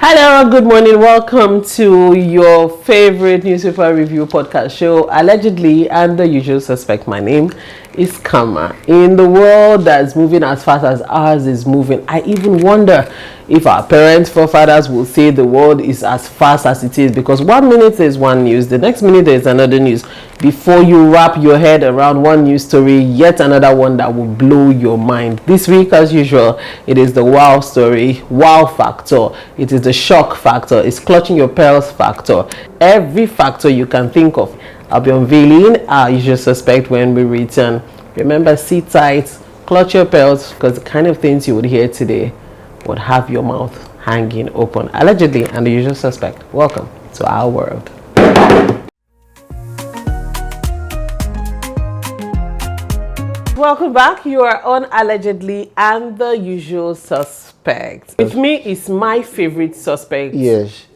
Hello, good morning. Welcome to your favorite newspaper review podcast show, Allegedly and the Usual Suspect. My name is Kama. In the world that's moving as fast as ours is moving, I even wonder if our parents, forefathers will say the world is as fast as it is, because 1 minute there's one news, the next minute there's another news. Before you wrap your head around one news story, yet another one that will blow your mind. This week, as usual, it is the wow story, wow factor. It is the shock factor. It's clutching your pearls factor. Every factor you can think of, I'll be unveiling our usual suspect when we return. Remember, sit tight, clutch your pearls, because the kind of things you would hear today would have your mouth hanging open. Allegedly and the usual suspect. Welcome to our world. Welcome back. You are on Allegedly and the Usual Suspect. With me is my favorite suspect. Yes.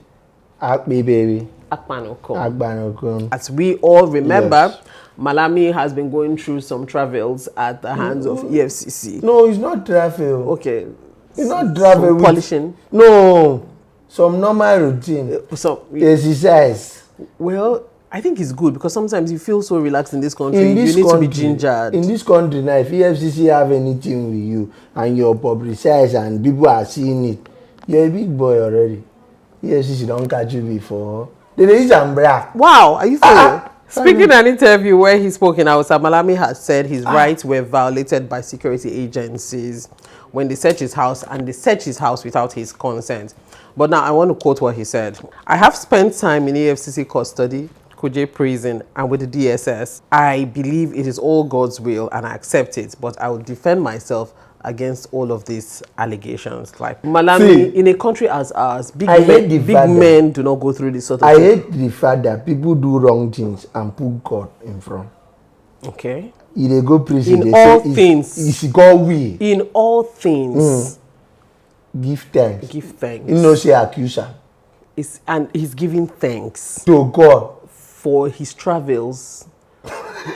Akbi baby. Akbanoko. As we all remember, yes. Malami has been going through some travels at the hands of EFCC. No, it's not travel. Okay. It's not travel. Polishing. No. Some normal routine. Exercise. Well, I think it's good because sometimes you feel so relaxed in this country. You need to be gingered. In this country now, if EFCC have anything with you and you're publicized and people are seeing it, you're a big boy already. EFCC don't catch you before. There is umbrella. Wow, are you feeling? Speaking an interview where he spoke in Hausa, Malami has said his rights were violated by security agencies when they searched his house, and they searched his house without his consent. But now I want to quote what he said. I have spent time in EFCC custody, Kuje prison, and with the DSS. I believe it is all God's will and I accept it, but I will defend myself against all of these allegations. Like Malami, in a country as ours, big men do not go through this sort of thing. I hate the fact that people do wrong things and put God in front. Okay. If they go prison, in all things, it's God will. In all things, give thanks. Give thanks. You know, say accuser. And he's giving thanks to God for his travels.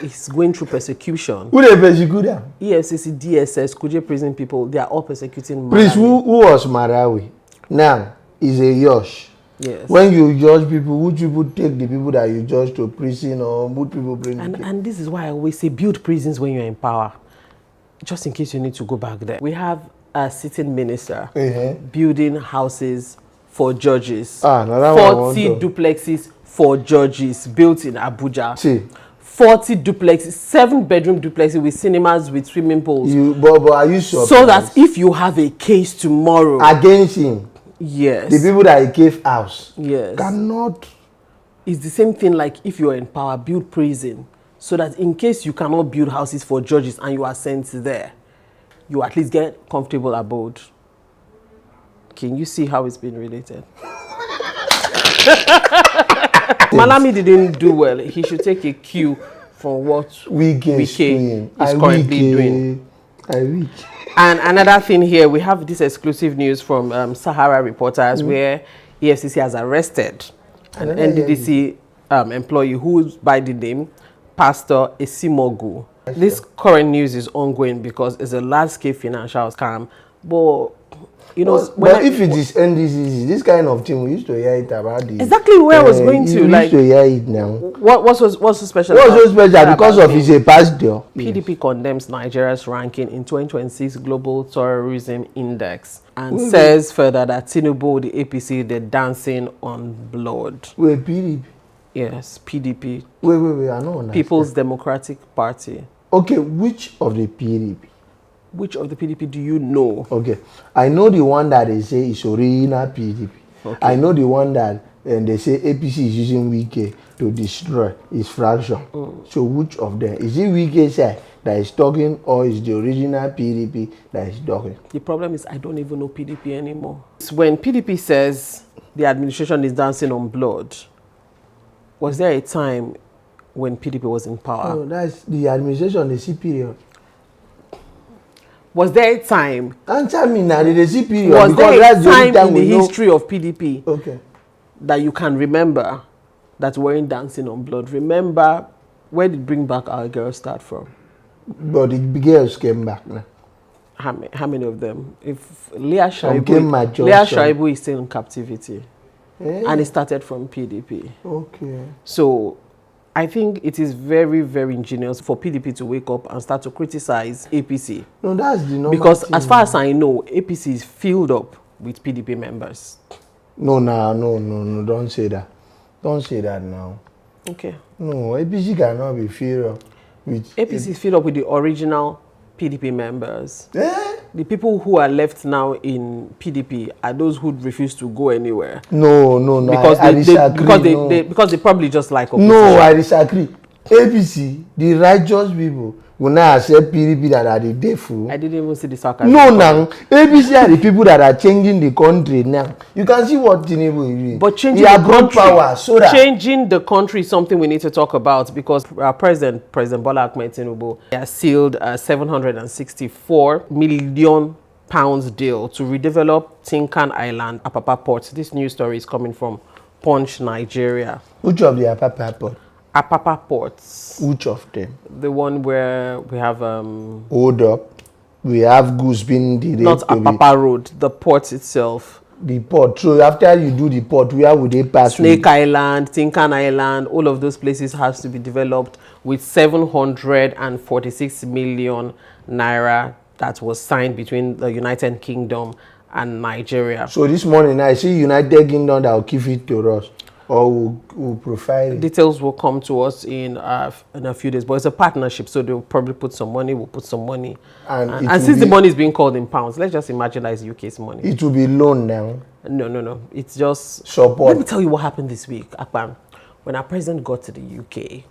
He's going through persecution. Who they persecute him? EFCC, DSS, Kuje prison people, they are all persecuting Malami. Please, who was Marawi? Now, is a Yosh. Yes. When you judge people, would you take the people that you judge to prison, or would people bring them? And this is why I always say build prisons when you're in power. Just in case you need to go back there. We have a sitting minister building houses for judges. 40 duplexes for judges built in Abuja. See. 40 duplexes, 7-bedroom duplexes with cinemas with swimming pools. But are you sure? So that if you have a case tomorrow against him, yes, the people that he gave house, yes, cannot. It's the same thing like if you're in power, build prison, so that in case you cannot build houses for judges and you are sent there, you at least get comfortable abode. Can you see how it's been related? Malami didn't do well. He should take a cue from what Wike is currently doing. And another thing here, we have this exclusive news from Sahara Reporters where EFCC has arrested an NDDC employee who's by the name Pastor Esimogu. This current news is ongoing because it's a large-scale financial scam. But you know, but if it is NDCC, this kind of thing, we used to hear it about this. Exactly where I was going to. We used to hear it now. What's so special? What's so special? Because of his pastor. PDP condemns Nigeria's ranking in 2026 Global Terrorism Index and says further that Tinubu, the APC, they're dancing on blood. Wait, PDP? Yes, PDP. Wait, I don't understand. People's Democratic Party. Okay, which of the PDP? Which of the PDP do you know? Okay, I know the one that they say is original PDP. Okay. I know the one that they say APC is using Wike to destroy his fraction. So which of them? Is it Wike side that is talking, or is the original PDP that is talking? The problem is I don't even know PDP anymore. When PDP says the administration is dancing on blood, was there a time when PDP was in power? No, that's the administration, the C period. Was there a time? Answer me now, the C period. Was there a time in the history of PDP that you can remember that weren't dancing on blood? Remember, where did Bring Back Our Girls start from? But the girls came back now. how many of them? If Leah Some Shaibu, came mature, Leah some- Shaibu is still in captivity, Eh? and it started from PDP. Okay. So I think it is very, very ingenious for PDP to wake up and start to criticize APC. No, that's the normal Because thing. as far as I know, APC is filled up with PDP members. No, don't say that. Don't say that now. Okay. No, APC cannot be filled up with... APC is filled up with the original PDP members. Eh? The people who are left now in PDP are those who refuse to go anywhere. No. Because I they disagree. because they probably just like opposition. No, I disagree. APC, the righteous people, will not accept PDP that are the devil. I didn't even see the sarcasm. No, now APC are the people that are changing the country now. You can see what Tinubu is doing. But changing he the has brought country, power, so that changing the country is something we need to talk about, because our President Bola Ahmed Tinubu has sealed a £764 million deal to redevelop Tinkan Island, Apapa Port. This news story is coming from Punch, Nigeria. which of the Apapa port? Apapa Ports, Which of them? the one where we have Hold up. We have goods being delayed. not to Apapa Road, the port itself. the port. So after you do the port, where would they pass? Snake Island, Tinkan Island, all of those places has to be developed with 746 million naira that was signed between the United Kingdom and Nigeria. So this morning I see United Kingdom that will give it to us, or will provide it. Details will come to us in a few days, but it's a partnership, so they'll probably put some money, we'll put some money. And it And will since be- the money is being called in pounds, let's just imagine that it's UK's money. It will be loan now. No. It's just Support. Let me tell you what happened this week, Akpan. When our president got to the UK,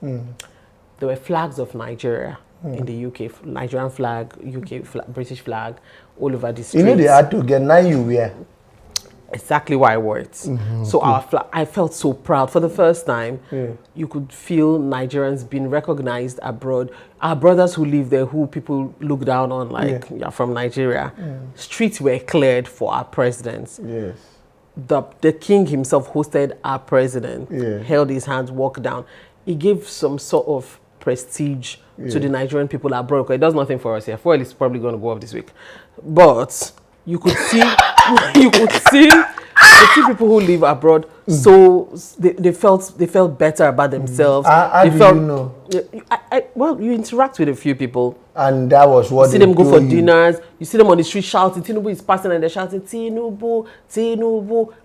there were flags of Nigeria in the UK, Nigerian flag, UK flag, British flag, all over the streets. You know they had to get, now you wear. Exactly why I wore it. So our flag, I felt so proud. For the first time, you could feel Nigerians being recognized abroad. Our brothers who live there, who people look down on, like, you're from Nigeria. Streets were cleared for our presidents. Yes. The king himself hosted our president, Yeah. held his hands, walked down. He gave some sort of prestige to the Nigerian people abroad. It does nothing for us here. Fuel is probably going to go up this week. But you could see, the two people who live abroad, so they felt better about themselves. How They do felt, you know? Well, you interact with a few people. And that was what You see they them go for told you. dinners. You see them on the street shouting. Tinubu is passing and they're shouting, Tinubu.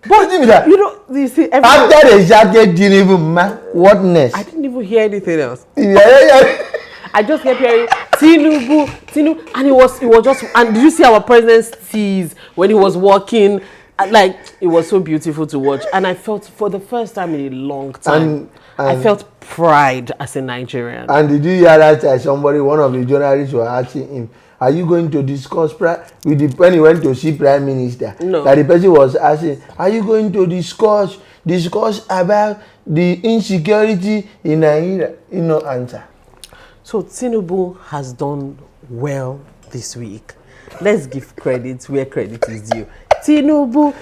But give me that. You know, you see everyone. After they shouted Tinubu, man, what next? I didn't even hear anything else. Yeah. I just kept hearing Tinubu, and it was just. And did you see our president's tease when he was walking? Like, it was so beautiful to watch, and I felt for the first time in a long time, I felt pride as a Nigerian. And did you hear that one of the journalists were asking him, are you going to discuss when he went to see Prime Minister? No. That the person was asking, are you going to discuss about the insecurity in Nigeria? He no answer. So Tinubu has done well this week. Let's give credit where credit is due. Tinubu,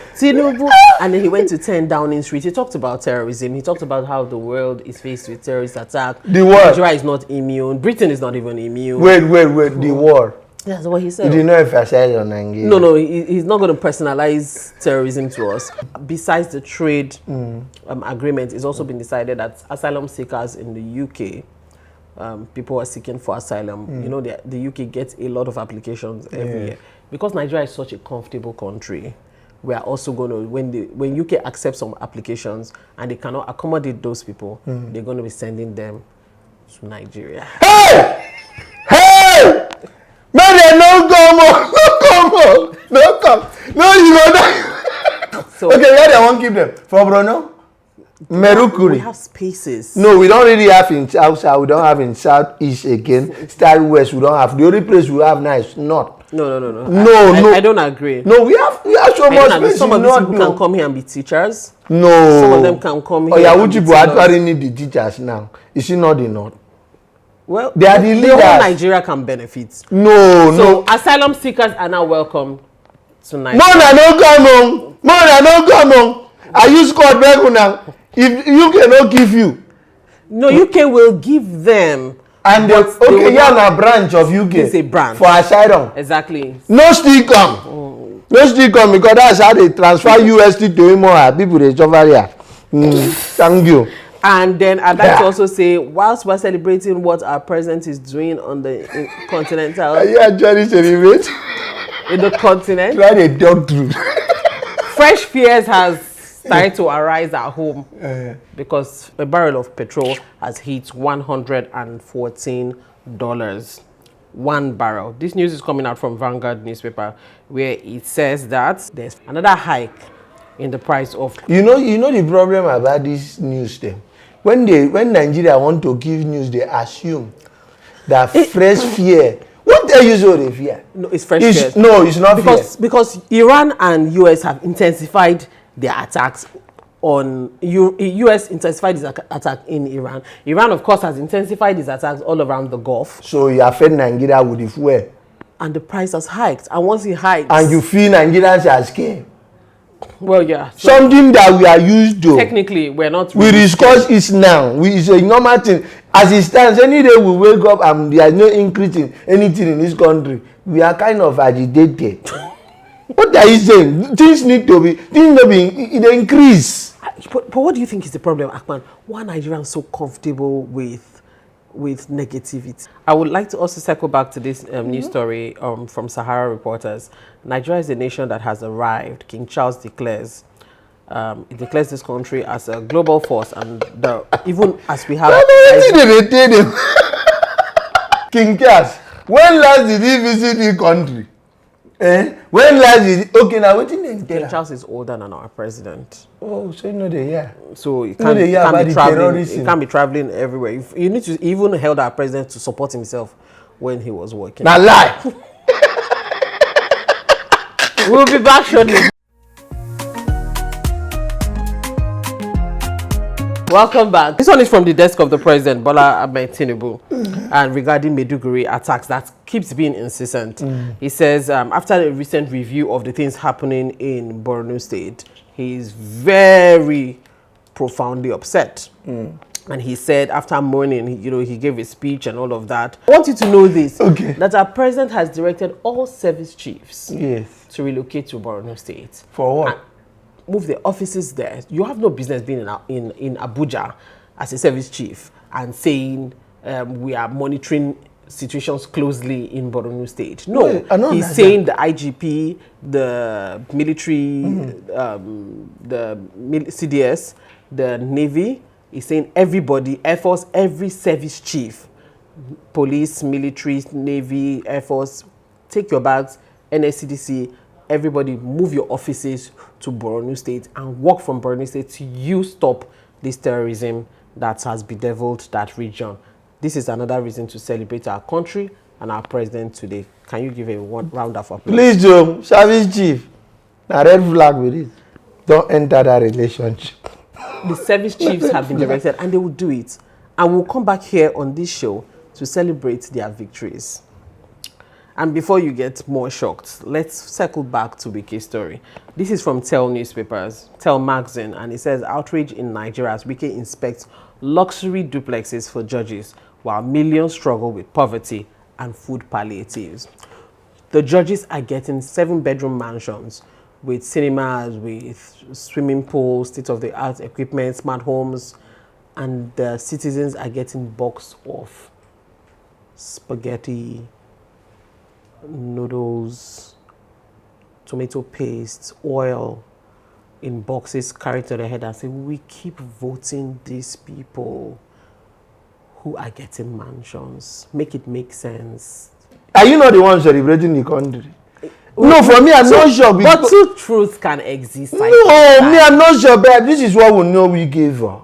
and then he went to 10 Downing Street. He talked about terrorism. He talked about how the world is faced with terrorist attack. The war. Nigeria is not immune. Britain is not even immune. Wait, the war. That's what he He said. did not emphasize on Nigeria. No, he's not going to personalize terrorism to us. Besides the trade agreement, it's also been decided that asylum seekers in the UK, people are seeking for asylum. You know, the UK gets a lot of applications every year. Because Nigeria is such a comfortable country, we are also going to, when UK accepts some applications and they cannot accommodate those people, they're going to be sending them to Nigeria. Hey! Man, they no come on. No, you go there. So Okay, where they won't keep them? For Bruno? we Merukuri. have spaces. No, we don't really have in South. We don't have in Southeast again. Southwest, we don't have. The only place we have now is North. No. No. I don't agree. No, we have so much space Some in of these North. people can come here and be teachers. No. Some of them can come here. Oh yeah, and which be people tailors. actually need the teachers now? Is it not the North? Well, They are the whole leaders. Nigeria can benefit. No. So asylum seekers are now welcome to Nigeria. More than no come on. I use code back now. If you cannot give you. No, UK will give them. And a branch of UK. It's a branch. For asylum. Exactly. No still come. No still come because that's how they transfer USD to UMAHI. People they suffer here. Thank you. And then I'd like to also say, whilst we're celebrating what our president is doing on the continental... Are you actually celebrating? In the continent. Try to talk through. Fresh fears has started to arise at home because a barrel of petrol has hit $114. One barrel. This news is coming out from Vanguard newspaper, where it says that there's another hike in the price of... You know the problem about this news thing? When Nigeria want to give news, they assume that fresh fear. What they usually fear? No, it's fresh fear. No, it's not because Iran and US have intensified their attacks on US intensified its attack in Iran. Iran, of course, has intensified its attacks all around the Gulf. So you affect Nigeria with the fuel. And the price has hiked. And once it hikes... And you feel Nigerians are scared. Well, yeah. So something that we are used to. Technically, we're not... We discuss it now. It's a normal thing. As it stands, any day we wake up and there is no increase in anything in this country, we are kind of agitated. What are you saying? Things need to be increase. But what do you think is the problem, Akman? Why are Nigerians so comfortable with negativity? I would like to also circle back to this news story from Sahara Reporters. Nigeria is a nation that has arrived. King Charles declares this country as a global force, and even as we have... King Charles, when last did he visit the country? When last did he... Okay, now what did they tell? King Charles is older than our president. Oh, so you know the year. So he can't be traveling everywhere. You need to even held our president to support himself when he was working. Now lie. We'll be back shortly. Welcome back. This one is from the desk of the president, Bola Ahmed Tinubu, and regarding Maiduguri attacks that keeps being incessant. He says after a recent review of the things happening in Borno State, he is very profoundly upset. And he said after mourning, he gave a speech and all of that. I want you to know this, that our president has directed all service chiefs to relocate to Borno State. For what? Move the offices there. You have no business being in Abuja as a service chief and saying we are monitoring situations closely in Borno State. No, he's saying the IGP, the military, the CDS, the Navy. He's saying everybody, Air Force, every service chief, police, military, Navy, Air Force, take your bags, NSCDC, everybody move your offices to Borno State and work from Borno State to stop this terrorism that has bedeviled that region. This is another reason to celebrate our country and our president today. Can you give a round of applause? Please, service chief. Now red flag with it. Don't enter that relationship. The service chiefs have been directed and they will do it. And we'll come back here on this show to celebrate their victories. And before you get more shocked, let's circle back to Wike's story. This is from Tell magazine, and it says outrage in Nigeria as Wike inspects luxury duplexes for judges while millions struggle with poverty and food palliatives. The judges are getting 7-bedroom mansions with cinemas, with swimming pools, state-of-the-art equipment, smart homes, and the citizens are getting boxes of spaghetti, noodles, tomato paste, oil in boxes carried to their head and say, we keep voting these people who are getting mansions. Make it make sense. Are you not the one celebrating the country? No, for me, I'm not sure. But two truths can exist. No, me, I'm not sure. But this is what we know we gave her.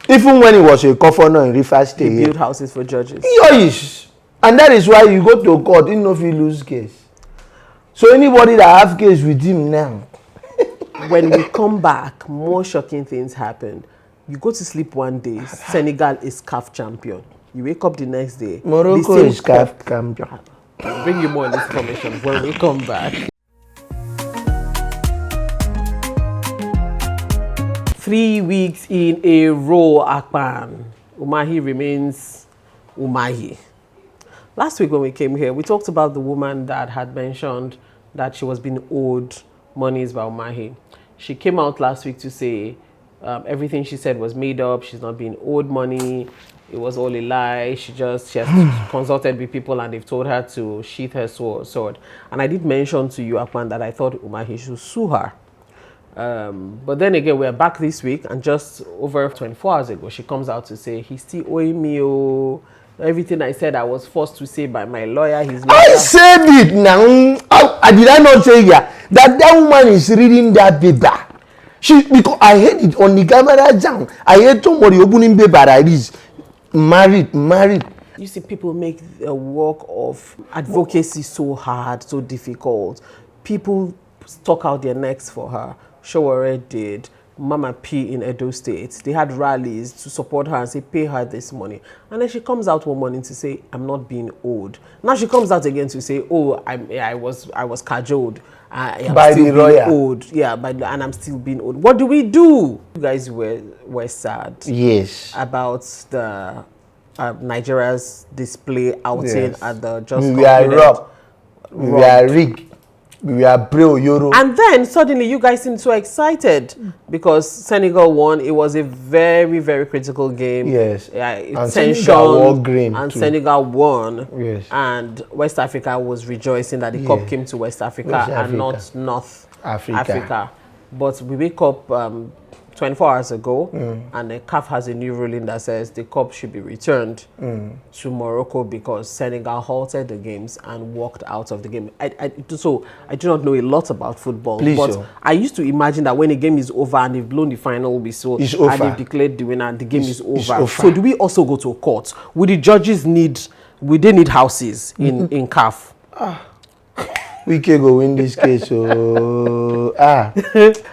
Even when it was a governor in Rivers State. He built houses for judges. Yes. And that is why you go to court, you know if you lose case. So anybody that have case with him now. When we come back, more shocking things happen. You go to sleep one day, Senegal is CAF champion. You wake up the next day. Morocco is CAF champion. I'll bring you more on this information when we come back. 3 weeks in a row, Akpan. UMAHI remains UMAHI. Last week when we came here, we talked about the woman that had mentioned that she was being owed monies by UMAHI. She came out last week to say everything she said was made up. She's not being owed money. It was all a lie. She has consulted with people and they've told her to sheath her sword. And I did mention to you, Akman, that I thought UMAHI should sue her. But then again, we're back this week, and just over 24 hours ago, she comes out to say, he's still owing me. Oh, everything I said I was forced to say by my lawyer. I said it now. I did I not say that woman is reading that paper. Because I heard it on the camera jam. I heard somebody opening paper like this. Married. You see, people make the work of advocacy so hard, so difficult. People stuck out their necks for her. Showore did. Mama P in Edo State. They had rallies to support her and say, pay her this money. And then she comes out one morning to say, I'm not being owed. Now she comes out again to say, oh, I was cajoled. I am by still the being lawyer. owed. Yeah, and I'm still being owed. What do we do? You guys were sad. Yes. About the Nigeria's display outing at the Just We are robbed. We are rigged. We are pro-Euro. And then suddenly you guys seem so excited because Senegal won. It was a very, very critical game. Yes. And Senegal wore green and too. Senegal won. Yes. And West Africa was rejoicing that the cup came to West Africa and not North Africa. But we wake up 24 hours ago and the CAF has a new ruling that says the cup should be returned to Morocco because Senegal halted the games and walked out of the game. So I do not know a lot about football, but I used to imagine that when a game is over and they've blown the final whistle and they've declared the winner, the game is over. So do we also go to court? Would the judges need houses in CAF? We can go win this case. So,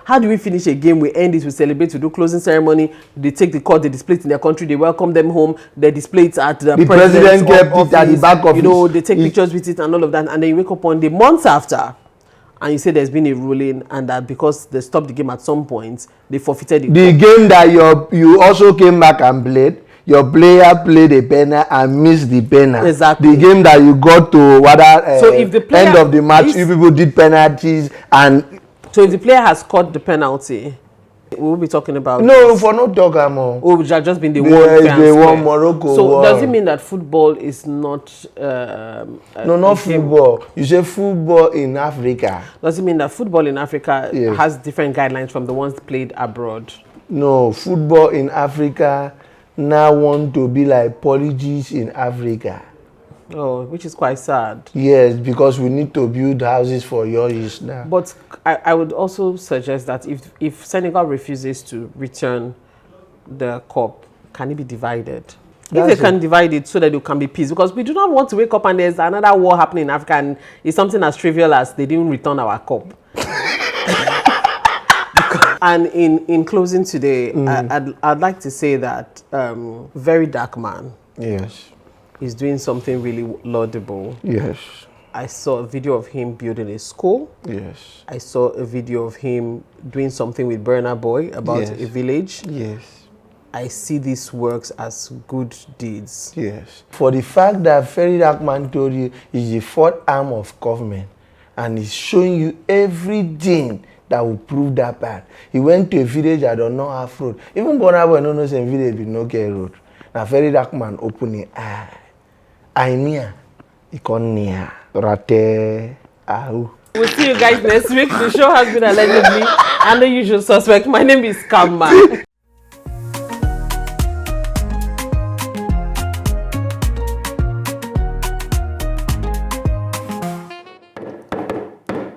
How do we finish a game? We end it, we celebrate, we do closing ceremony. They take the court, they display it in their country, they welcome them home, they display it at the president kept it at the back of you know, they take pictures with it and all of that, and then you wake up on the months after and you say there's been a ruling and that because they stopped the game at some point, they forfeited the game that you also came back and played. Your player played a penalty and missed the penalty. Exactly. The game that you got to so if the player end of the match, you people did penalties and. So if the player has caught the penalty, we will be talking about. No, this. For no talk more. Oh, which have just been the one Morocco. So does it mean that football is not? No, not football. You say football in Africa. Does it mean that football in Africa has different guidelines from the ones played abroad? No, football in Africa now want to be like politics in Africa. Oh, which is quite sad. Yes, because we need to build houses for yours now. But I would also suggest that if Senegal refuses to return the cup, can it be divided? If they can divide it so that there can be peace, because we do not want to wake up and there's another war happening in Africa and it's something as trivial as they didn't return our cup. And in closing today, I'd like to say that VERYDARKMAN is doing something really laudable. Yes. I saw a video of him building a school. Yes. I saw a video of him doing something with BURNA boy about a village. Yes. I see these works as good deeds. Yes. For the fact that VERYDARKMAN told you is the fourth arm of government and is showing you everything that will prove that part. He went to a village that don't know have road. Even BURNA boy no know some village with no get road. Now VERYDARKMAN open the eye. I near. He come near. Rate. Ahu. We'll see you guys next week. The show has been allegedly and the usual suspect. My name is Kama.